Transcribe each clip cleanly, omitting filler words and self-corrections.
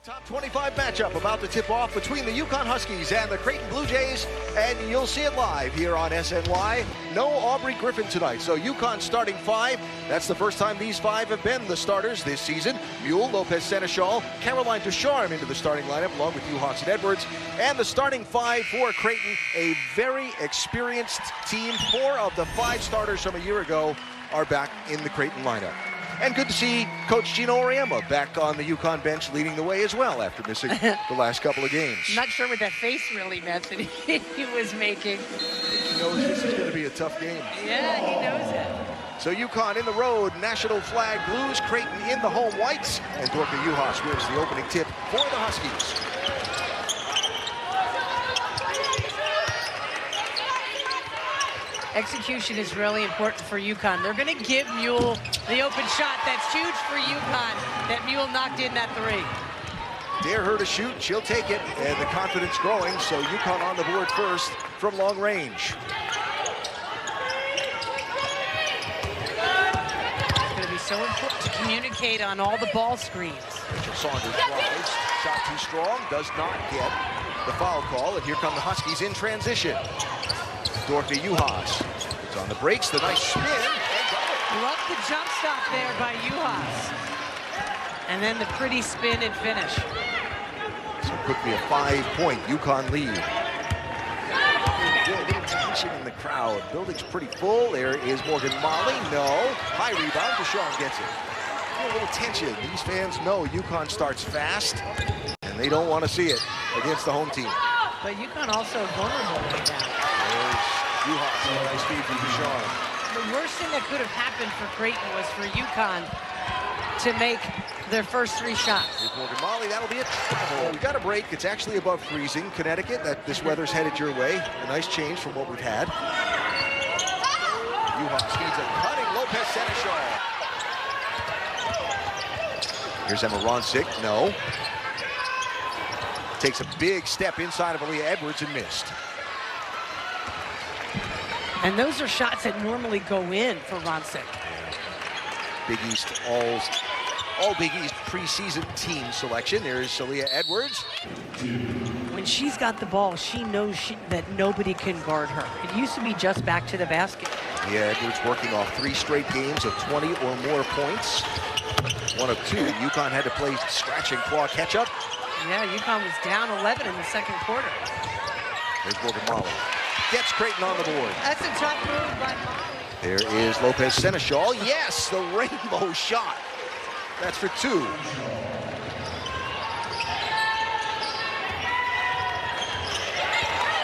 Top 25 matchup about to tip off between the UConn Huskies and the Creighton Bluejays, and you'll see it live here on SNY. No Aubrey Griffin tonight, so UConn starting five. That's the first time these five have been the starters this season. Mule, Lopez Seneschal, Caroline Ducharme into the starting lineup along with Juhasz and Edwards. And the starting five for Creighton, a very experienced team. 4 of the 5 starters from a year ago are back in the Creighton lineup. And good to see Coach Gino Auriemma back on the UConn bench leading the way as well after missing the last couple of games. I'm not sure what that face really meant that he was making. He knows this is going to be a tough game. Yeah, he knows it. So UConn in the road, national flag blues, Creighton in the home whites, and Dorka Juhasz wins the opening tip for the Huskies. Execution is really important for UConn. They're going to give Mule the open shot. That's huge for UConn that Mule knocked in that 3. Dare her to shoot, she'll take it, and the confidence growing, so UConn on the board first from long range. It's going to be so important to communicate on all the ball screens. Rachel Saunders tries, shot too strong, does not get the foul call, and here come the Huskies in transition. Dorka Juhasz is on the brakes, the nice spin, and got it. Love the jump stop there by Juhasz. And then the pretty spin and finish. So quickly a 5-point UConn lead. Good tension in the crowd. Building's pretty full. There is Morgan Molly. No. High rebound. Ducharme gets it. A little tension. These fans know UConn starts fast, and they don't want to see it against the home team. But UConn also vulnerable right now. There's Juhasz, nice feed from Ducharme. The worst thing that could have happened for Creighton was for UConn to make their first 3 shots. Here's Morgan Molly, that'll be a travel. We got a break, it's actually above freezing. Connecticut, this weather's headed your way. A nice change from what we've had. Juhasz needs a cutting Lopez Seneschal. Here's Emma Ronsick, no. Takes a big step inside of Aaliyah Edwards and missed. And those are shots that normally go in for Ronsick. Big East all Big East preseason team selection. There's Aaliyah Edwards. When she's got the ball, she knows that nobody can guard her. It used to be just back to the basket. Yeah, Edwards working off 3 straight games of 20 or more points. 1 of 2. UConn had to play scratch and claw catch up. Yeah, UConn was down 11 in the second quarter. There's Morgan Molly. Gets Creighton on the board. That's a tough move by Molly. There is Lopez Seneschal. Yes, the rainbow shot. That's for 2.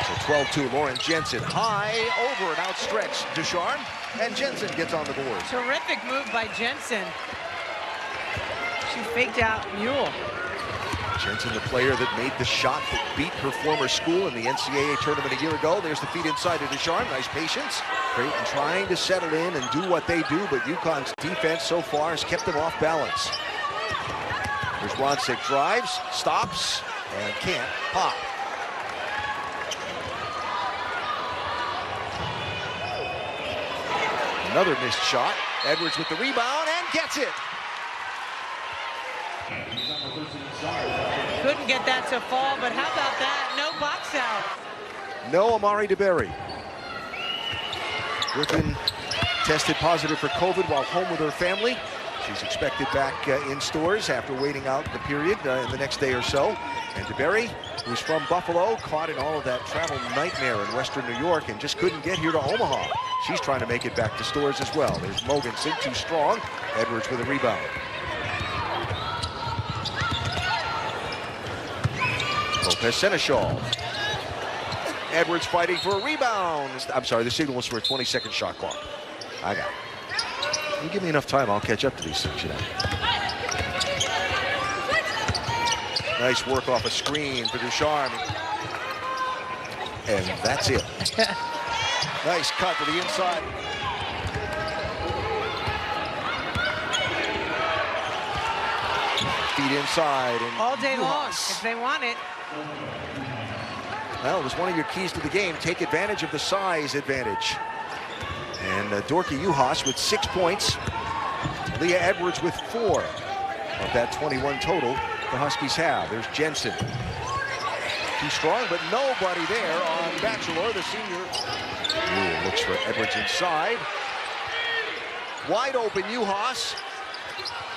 So 12-2, Lauren Jensen. High, over and outstretched. Ducharme, and Jensen gets on the board. Terrific move by Jensen. She faked out Mule. Jensen, the player that made the shot that beat her former school in the NCAA tournament a year ago. There's the feed inside to Ducharme. Nice patience. Creighton trying to settle in and do what they do, but UConn's defense so far has kept them off balance. Here's Ronsick, drives, stops, and can't pop. Another missed shot. Edwards with the rebound and gets it. Couldn't get that to fall, but how about that? No box out. No Amari DeBerry. Griffin tested positive for COVID while home with her family. She's expected back in stores after waiting out the period in the next day or so. And DeBerry, who's from Buffalo, caught in all of that travel nightmare in Western New York and just couldn't get here to Omaha. She's trying to make it back to stores as well. There's Mogensen, too strong. Edwards with a rebound. Lopez Seneschal. Edwards fighting for a rebound. I'm sorry, the signal was for a 20-second shot clock. I got it. You give me enough time, I'll catch up to these things, you know. Nice work off a screen for Ducharme. And that's it. Nice cut to the inside. Feet inside. And all day long, Juhasz. if they want it. Well, it was one of your keys to the game. Take advantage of the size advantage. And Dorka Juhasz with 6 points. Aaliyah Edwards with 4 of that 21 total the Huskies have. There's Jensen. Too strong, but nobody there on Bachelor, the senior. Ooh, looks for Edwards inside. Wide open, Juhasz.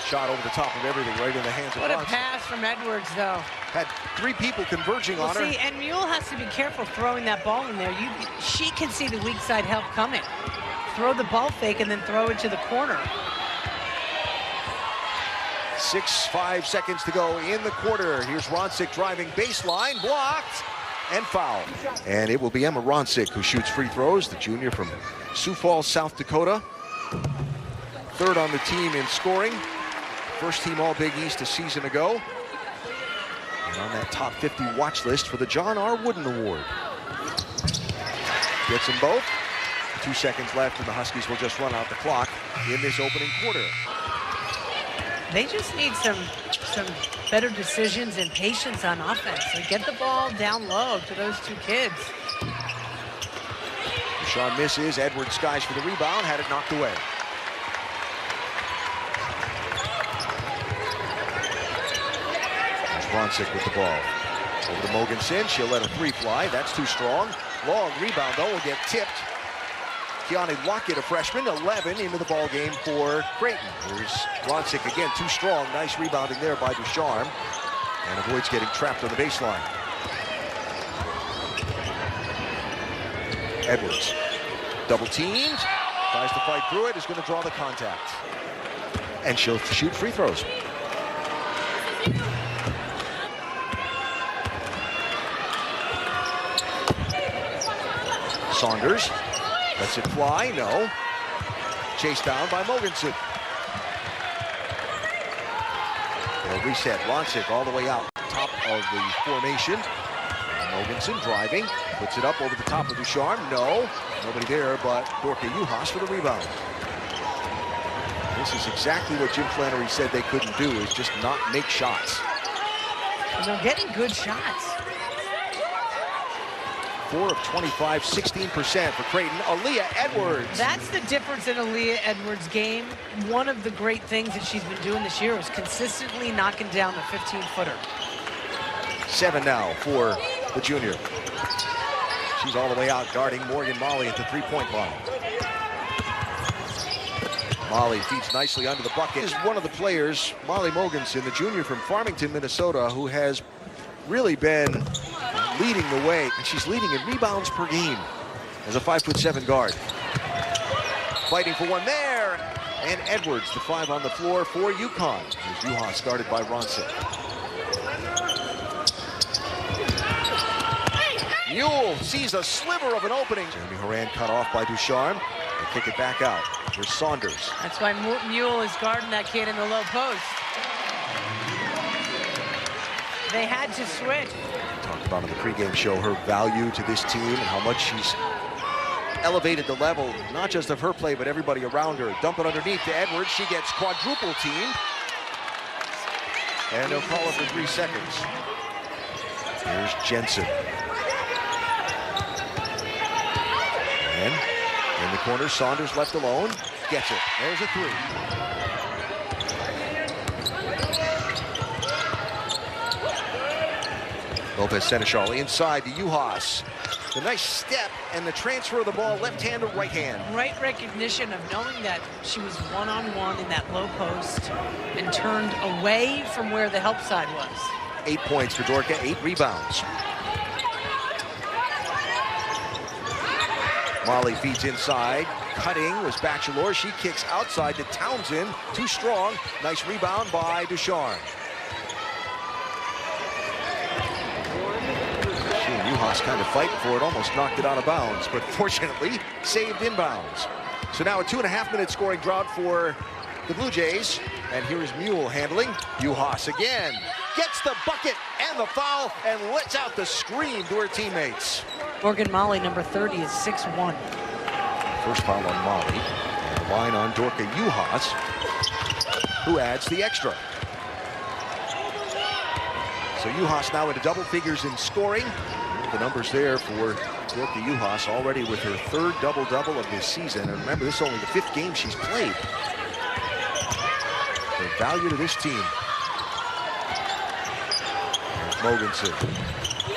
Shot over the top of everything, right in the hands of What a Ronson. pass from Edwards, though. Had 3 people converging on her. See, and Mule has to be careful throwing that ball in there. She can see the weak side help coming. Throw the ball fake and then throw it to the corner. 5 seconds to go in the quarter. Here's Ronsick driving baseline, blocked, and fouled. And it will be Emma Ronsick who shoots free throws, the junior from Sioux Falls, South Dakota. 3rd on the team in scoring. First team All-Big East a season ago. And on that top 50 watch list for the John R. Wooden Award. Gets them both. 2 seconds left, and the Huskies will just run out the clock in this opening quarter. They just need some better decisions and patience on offense. So get the ball down low to those 2 kids. Deshawn misses. Edwards skies for the rebound. Had it knocked away. There's Ronsick with the ball. Over to Mogensen. She'll let a 3 fly. That's too strong. Long rebound, though, will get tipped. Keani Lockett, a freshman, 11 into the ball game for Creighton. Here's Ronsick again, too strong. Nice rebounding there by Ducharme, and avoids getting trapped on the baseline. Edwards, double teamed, tries to fight through it, is going to draw the contact. And she'll shoot free throws. Saunders. Lets it fly, no. Chased down by Mogensen. They'll reset. Ronsick all the way out top of the formation. Mogensen driving, puts it up over the top of Ducharme. No, nobody there but Dorka Juhasz for the rebound. This is exactly what Jim Flannery said they couldn't do, is just not make shots. And they're getting good shots. 4 of 25, 16% for Creighton. Aaliyah Edwards. That's the difference in Aaliyah Edwards' game. One of the great things that she's been doing this year is consistently knocking down the 15-footer. 7 now for the junior. She's all the way out guarding Morgan Molly at the 3-point line. Molly feeds nicely under the bucket. Is one of the players, Molly Mogensen, the junior from Farmington, Minnesota, who has really been leading the way, and she's leading in rebounds per game as a 5'7" guard. Fighting for one there, and Edwards, the 5 on the floor for UConn. Here's Juhasz guarded by Ronsick. Mule sees a sliver of an opening. Jeremy Horan cut off by Ducharme. They kick it back out. Here's Saunders. That's why Mule is guarding that kid in the low post. They had to switch. Talked about on the pregame show her value to this team and how much she's elevated the level, not just of her play, but everybody around her. Dump it underneath to Edwards. She gets quadruple teamed. And they'll call it for 3 seconds. Here's Jensen. And in the corner, Saunders left alone. Gets it. There's a 3. Lopez Seneschal inside to Juhasz. The nice step and the transfer of the ball, left hand to right hand. Right recognition of knowing that she was one-on-one in that low post and turned away from where the help side was. 8 points for Dorka, 8 rebounds. Molly feeds inside. Cutting was Bachelor. She kicks outside to Townsend. Too strong. Nice rebound by Ducharme. Juhasz kind of fighting for it, almost knocked it out of bounds, but fortunately saved inbounds. So now a 2.5-minute scoring drought for the Blue Jays. And here is Mule handling. Juhasz again gets the bucket and the foul and lets out the scream to her teammates. Morgan Molly, number 30, is 6'1". First foul on Molly. And the line on Dorka Juhasz, who adds the extra. So Juhasz now into double figures in scoring. The numbers there for Dorka Juhasz, already with her 3rd double-double of this season. And remember, this is only the 5th game she's played. The value to this team. Mogensen,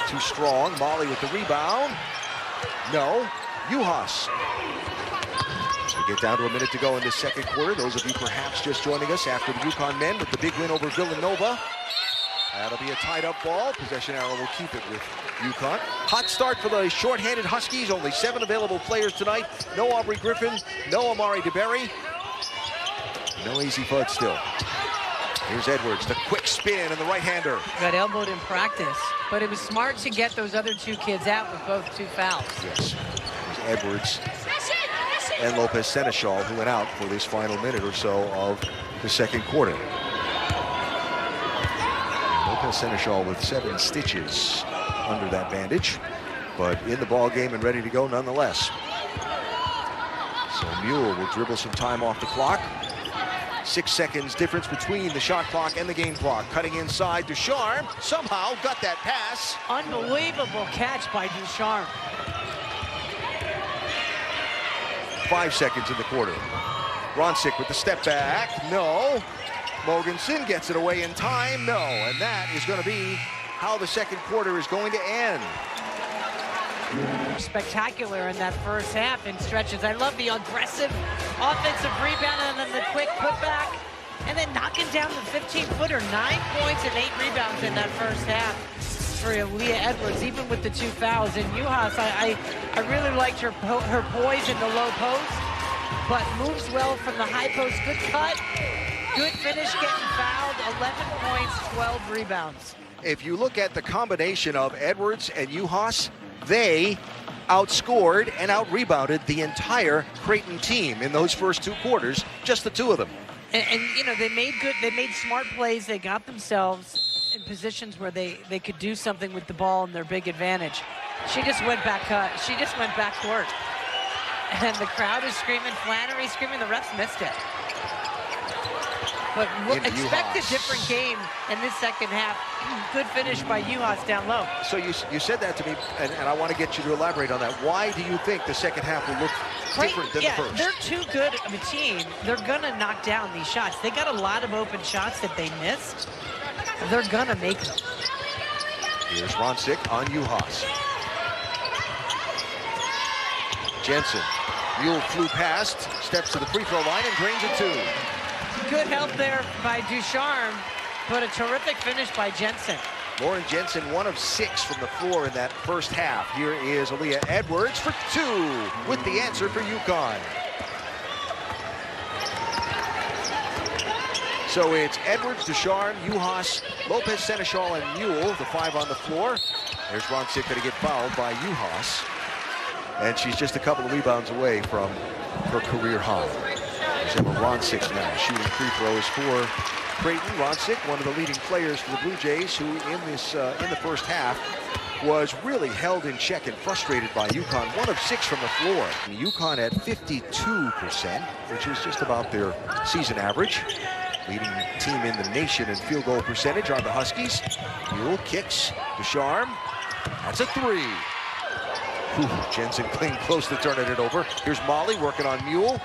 too strong. Molly with the rebound. No. Juhasz. We get down to a minute to go in this second quarter. Those of you perhaps just joining us after the UConn men with the big win over Villanova. That'll be a tied-up ball. Possession arrow will keep it with UConn. Hot start for the short-handed Huskies. Only 7 available players tonight. No Aubrey Griffin. No Amari DeBerry. No Easy Fudd still. Here's Edwards, the quick spin and the right-hander. Got elbowed in practice, but it was smart to get those other 2 kids out with both 2 fouls. Yes. Here's Edwards and Lopez Seneschal, who went out for this final minute or so of the second quarter. Lopez Seneschal with 7 stitches under that bandage, but in the ball game and ready to go nonetheless. So Mule will dribble some time off the clock. 6 seconds difference between the shot clock and the game clock. Cutting inside, Ducharme somehow got that pass. Unbelievable catch by Ducharme. 5 seconds in the quarter. Ronsick with the step back, no. Mogensen gets it away in time, no. And that is going to be how the second quarter is going to end. Spectacular in that first half in stretches. I love the aggressive offensive rebound and then the quick putback. And then knocking down the 15-footer. 9 points and 8 rebounds in that first half for Aaliyah Edwards, even with the 2 fouls. And Juhasz, I really liked her poise in the low post, but moves well from the high post. Good cut, good finish, getting fouled. 11 points, 12 rebounds. If you look at the combination of Edwards and Juhasz, they outscored and out-rebounded the entire Creighton team in those first 2 quarters, just the 2 of them. And you know, they made smart plays. They got themselves in positions where they could do something with the ball and their big advantage. She just went back court. And the crowd is screaming, Flannery screaming, the refs missed it. But expect a different game in this second half. Good finish by Juhasz down low. So you said that to me, and I want to get you to elaborate on that. Why do you think the second half will look different than the first? They're too good of a team. They're going to knock down these shots. They got a lot of open shots that they missed. They're going to make them. Here's Ronsick on Juhasz. Jensen. Mule flew past, steps to the free throw line and drains it 2. Good help there by Ducharme, but a terrific finish by Jensen. Lauren Jensen, 1 of 6 from the floor in that first half. Here is Aaliyah Edwards for 2 with the answer for UConn. So it's Edwards, Ducharme, Juhasz, Lopez Seneschal, and Mule, the 5 on the floor. There's Ronsick going to get fouled by Juhasz. And she's just a couple of rebounds away from her career high. There's Emma Ronsick now shooting free throws for Creighton. Ronsick, one of the leading players for the Bluejays, who in the first half was really held in check and frustrated by UConn. 1 of 6 from the floor. And UConn at 52%, which is just about their season average. Leading team in the nation in field goal percentage are the Huskies. Mule kicks, Ducharme. That's a 3. Jensen clean close to turning it over. Here's Molly working on Mule.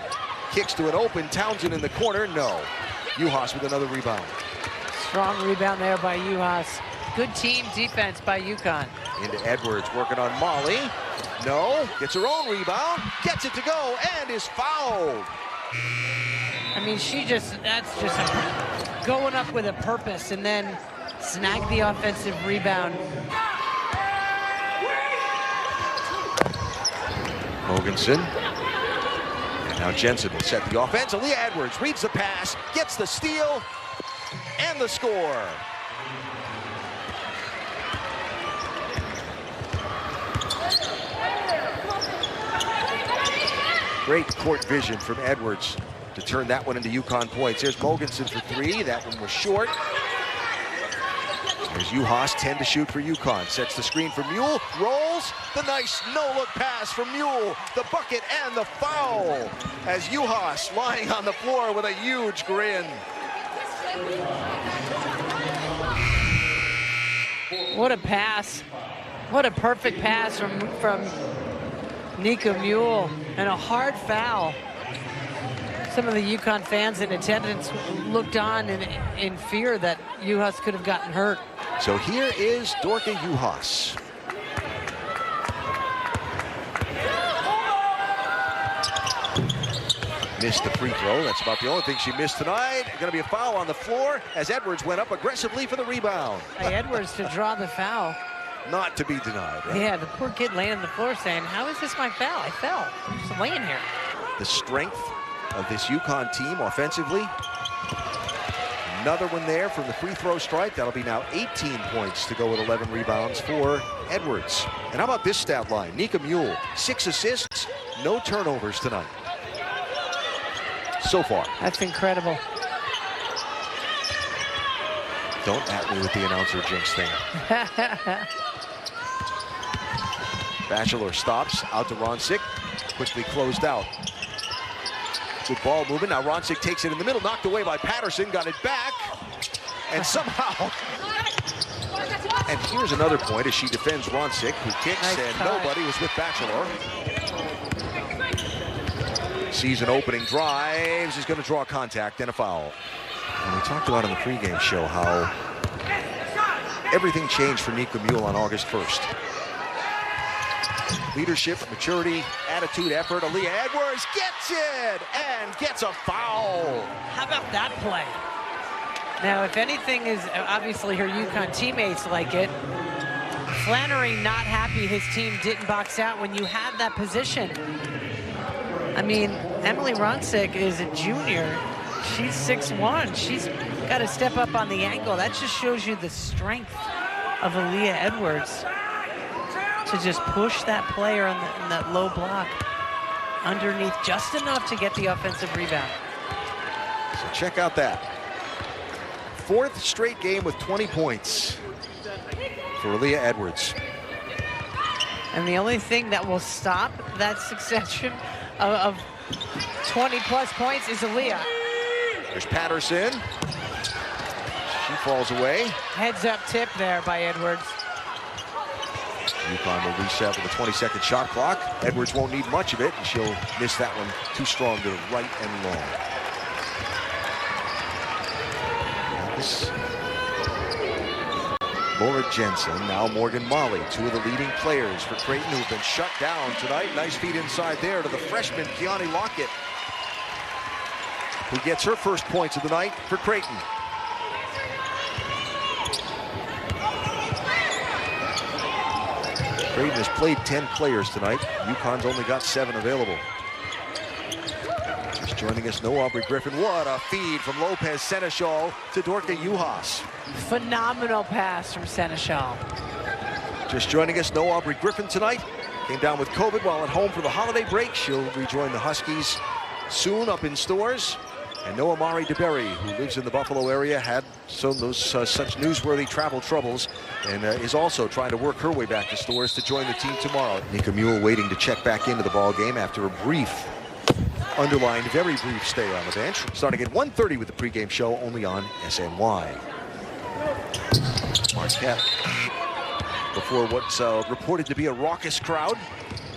Kicks to an open Townsend in the corner. No. Juhasz with another rebound. Strong rebound there by Juhasz. Good team defense by UConn. Into Edwards working on Molly. No. Gets her own rebound. Gets it to go and is fouled. I mean, that's just going up with a purpose and then snag the offensive rebound. Mogensen. And now Jensen will set the offense. Aaliyah Edwards reads the pass, gets the steal, and the score. Great court vision from Edwards to turn that one into UConn points. There's Mogensen for 3. That one was short. There's Juhasz, 10 to shoot for UConn. Sets the screen for Mule, rolls, the nice no-look pass from Mule, the bucket and the foul, as Juhasz lying on the floor with a huge grin. What a pass. What a perfect pass from Nika Mule, and a hard foul. Some of the UConn fans in attendance looked on in fear that Juhasz could have gotten hurt. So here is Dorka Juhasz. Missed the free throw. That's about the only thing she missed tonight. Going to be a foul on the floor as Edwards went up aggressively for the rebound. By Edwards to draw the foul. Not to be denied. Right? Yeah, the poor kid laying on the floor saying, how is this my foul? I fell. I'm just laying here. The strength of this UConn team offensively. Another one there from the free throw strike. That'll be now 18 points to go with 11 rebounds for Edwards. And how about this stat line? Nika Mule, 6 assists, no turnovers tonight. So far. That's incredible. Don't at me with the announcer jinx thing. Bachelor stops out to Ronsick. Quickly closed out. Good ball movement. Now Ronsick takes it in the middle. Knocked away by Patterson. Got it back. And somehow. And here's another point as she defends Ronsick, who kicks, nice and tie. Nobody was with Bachelor. Sees an opening, drives, is going to draw contact and a foul. And we talked about in the pregame show how everything changed for Nika Mule on August 1st. Leadership, maturity, attitude, effort. Aaliyah Edwards gets it and gets a foul. How about that play? Now, if anything is obviously her UConn teammates like it. Flannery not happy his team didn't box out when you had that position. I mean, Emily Ronsick is a junior. She's 6'1". She's got to step up on the angle. That just shows you the strength of Aaliyah Edwards to just push that player in that low block underneath just enough to get the offensive rebound. So check out that. 4th straight game with 20 points for Aaliyah Edwards. And the only thing that will stop that succession of 20-plus points is Aaliyah. There's Patterson. She falls away. Heads-up tip there by Edwards. UConn will reset with a 20-second shot clock. Edwards won't need much of it, and she'll miss that one too strong to the right and long. Now this Laura Jensen, now Morgan Molly, 2 of the leading players for Creighton who've been shut down tonight. Nice feed inside there to the freshman Keani Lockett, who gets her first points of the night for Creighton. Creighton has played 10 players tonight. UConn's only got 7 available. Just joining us, no Aubrey Griffin. What a feed from Lopez Seneschal to Dorka Juhasz. Phenomenal pass from Seneschal. Just joining us, no Aubrey Griffin tonight. Came down with COVID while at home for the holiday break. She'll rejoin the Huskies soon up in Stores. And no Amari DeBerry, who lives in the Buffalo area, had such newsworthy travel troubles and is also trying to work her way back to Stores to join the team tomorrow. Nika Mule waiting to check back into the ball game after a brief, underlined, very brief stay on the bench. Starting at 1:30 with the pregame show only on SNY. Marquette before what's reported to be a raucous crowd.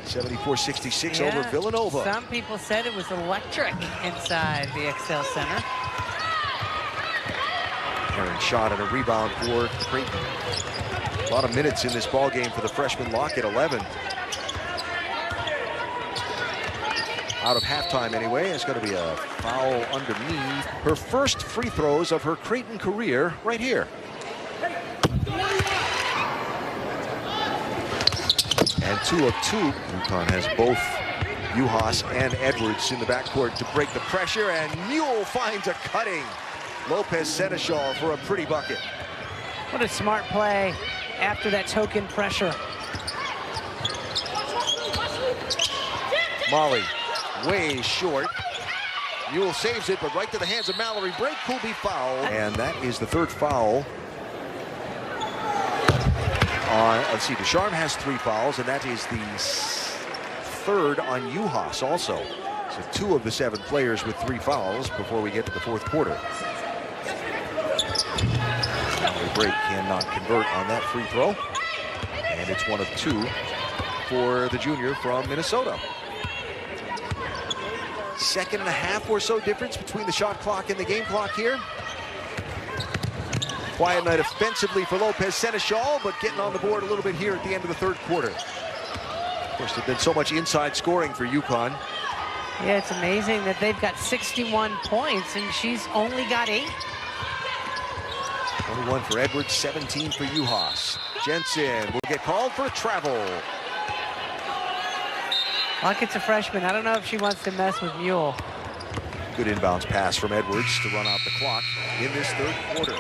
74-66 over Villanova. Some people said it was electric inside the XL Center. Aaron shot and a rebound for Creighton. A lot of minutes in this ball game for the freshman Lockett, 11. Out of halftime anyway. It's going to be a foul underneath. Her first free throws of her Creighton career right here. And 2 of 2. UConn has both Juhasz and Edwards in the backcourt to break the pressure, and Mule finds a cutting Lopez Seneschal for a pretty bucket. What a smart play after that token pressure. Molly way short. Mule saves it, but right to the hands of Mallory. Break will be fouled, and that is the 3rd foul. Let's see, Ducharme has 3 fouls, and that is the 3rd on Juhasz also. So 2 of the 7 players with 3 fouls before we get to the 4th quarter. Break cannot convert on that free throw, and it's 1 of 2 for the junior from Minnesota. Second and a half or so difference between the shot clock and the game clock here. Quiet night offensively for Lopez Seneschal, but getting on the board a little bit here at the end of the third quarter. Of course, there's been so much inside scoring for UConn. Yeah, it's amazing that they've got 61 points and she's only got 8. 21 for Edwards, 17 for Juhasz. Jensen will get called for travel. Lockett's a freshman. I don't know if she wants to mess with Mule. Good inbounds pass from Edwards to run out the clock in this third quarter.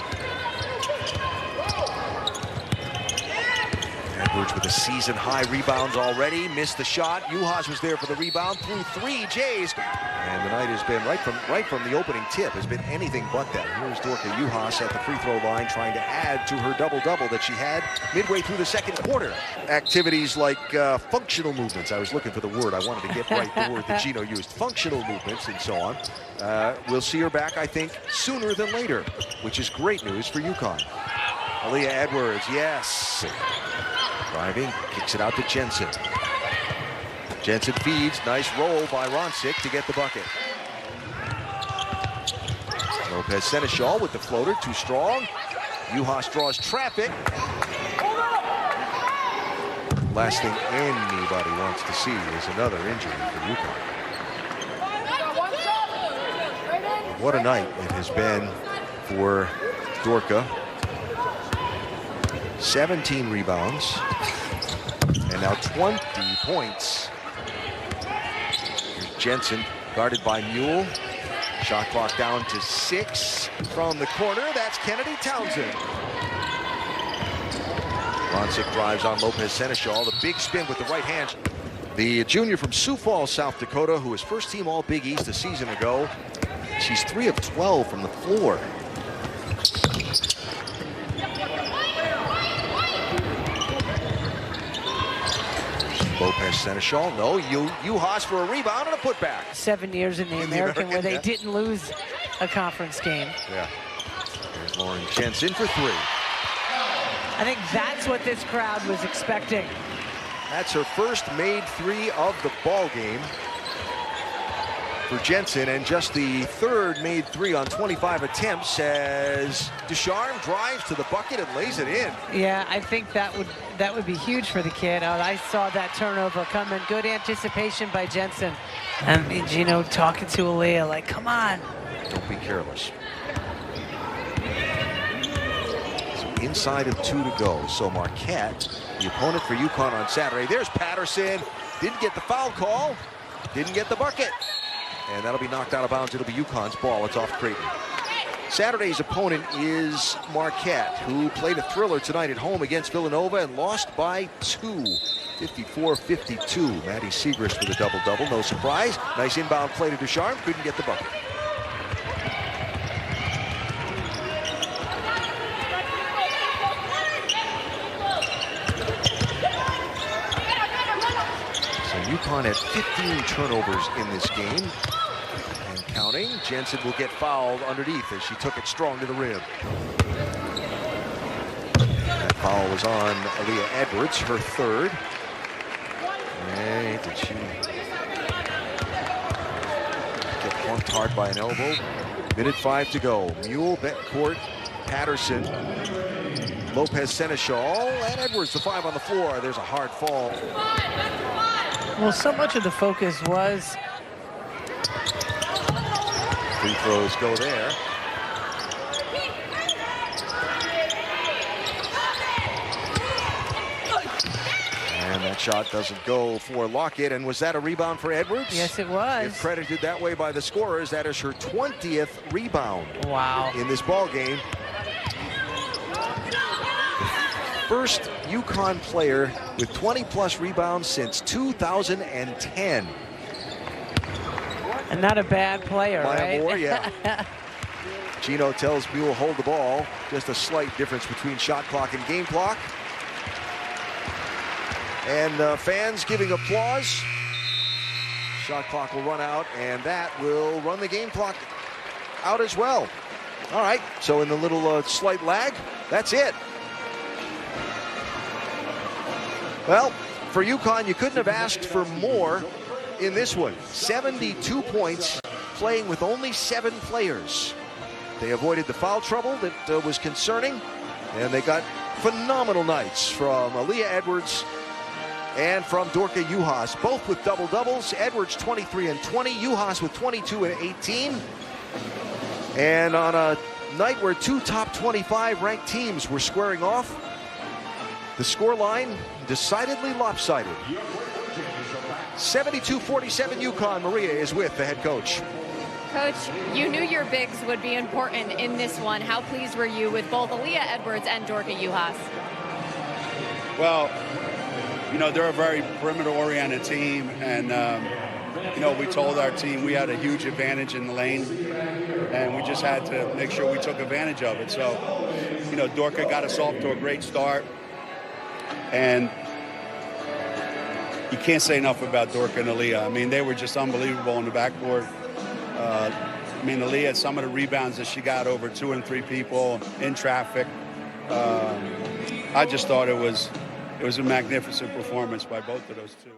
Edwards with a season-high rebounds already. Missed the shot. Juhasz was there for the rebound. Through 3 Jays. And the night has been, right from the opening tip, has been anything but that. Here's Dorka Juhasz at the free throw line trying to add to her double-double that she had midway through the second quarter. Activities like functional movements. I was looking for the word. I wanted to get right the word that Gino used. Functional movements and so on. We'll see her back, I think, sooner than later, which is great news for UConn. Aaliyah Edwards, yes. Driving, kicks it out to Jensen. Jensen feeds, nice roll by Roncic to get the bucket. Lopez Seneschal with the floater, too strong. Juhasz draws traffic. Last thing anybody wants to see is another injury for UConn. What a night it has been for Dorka. 17 rebounds and now 20 points. Here's Jensen guarded by Mule. Shot clock down to 6 from the corner. That's Kennedy Townsend. Roncic drives on Lopez Seneschal. The big spin with the right hand. The junior from Sioux Falls, South Dakota, who was first team All Big East a season ago. She's 3 of 12 from the floor. Lopez Seneschal, no, Juhasz for a rebound and a putback. 7 years in the American where they didn't lose a conference game. Yeah. There's Lauren Jensen for 3. I think that's what this crowd was expecting. That's her first made 3 of the ball game for Jensen, and just the 3rd made 3 on 25 attempts as Ducharme drives to the bucket and lays it in. Yeah, I think that would be huge for the kid. I saw that turnover coming. Good anticipation by Jensen. And Gino talking to Aaliyah like, come on. Don't be careless. So inside of 2 to go. So Marquette, the opponent for UConn on Saturday. There's Patterson. Didn't get the foul call. Didn't get the bucket. And that'll be knocked out of bounds. It'll be UConn's ball. It's off Creighton. Saturday's opponent is Marquette, who played a thriller tonight at home against Villanova and lost by 2, 54-52. Maddie Siegrist with a double-double. No surprise. Nice inbound play to Ducharme. Couldn't get the bucket. UConn had 15 turnovers in this game and counting. Jensen will get fouled underneath as she took it strong to the rim. That foul was on Aaliyah Edwards, her 3rd. Hey, did she get plunked hard by an elbow? Minute 5 to go. Mule, Betancourt, Patterson, Lopez Seneschal, and Edwards, the 5 on the floor. There's a hard fall. Well, so much of the focus was... Free throws go there. And that shot doesn't go for Lockett. And was that a rebound for Edwards? Yes, it was. If credited that way by the scorers, that is her 20th rebound. Wow. In this ball game. First UConn player with 20-plus rebounds since 2010. And not a bad player, Maya right? Moore, yeah. Gino tells Mule hold the ball. Just a slight difference between shot clock and game clock. And fans giving applause. Shot clock will run out, and that will run the game clock out as well. All right, so in the little slight lag, that's it. Well, for UConn, you couldn't have asked for more in this one. 72 points, playing with only 7 players. They avoided the foul trouble that was concerning, and they got phenomenal nights from Aaliyah Edwards and from Dorka Juhasz, both with double-doubles. Edwards 23 and 20, Juhasz with 22 and 18. And on a night where 2 top 25 ranked teams were squaring off, the scoreline decidedly lopsided. 72-47 UConn. Maria is with the head coach. Coach, you knew your bigs would be important in this one. How pleased were you with both Aaliyah Edwards and Dorka Juhasz? Well, you know, they're a very perimeter-oriented team, and, you know, we told our team we had a huge advantage in the lane, and we just had to make sure we took advantage of it. So, you know, Dorka got us off to a great start, and you can't say enough about Dorka and Aaliyah. I mean, they were just unbelievable on the backboard. I mean, Aaliyah, some of the rebounds that she got over 2 and 3 people in traffic, I just thought it was a magnificent performance by both of those two.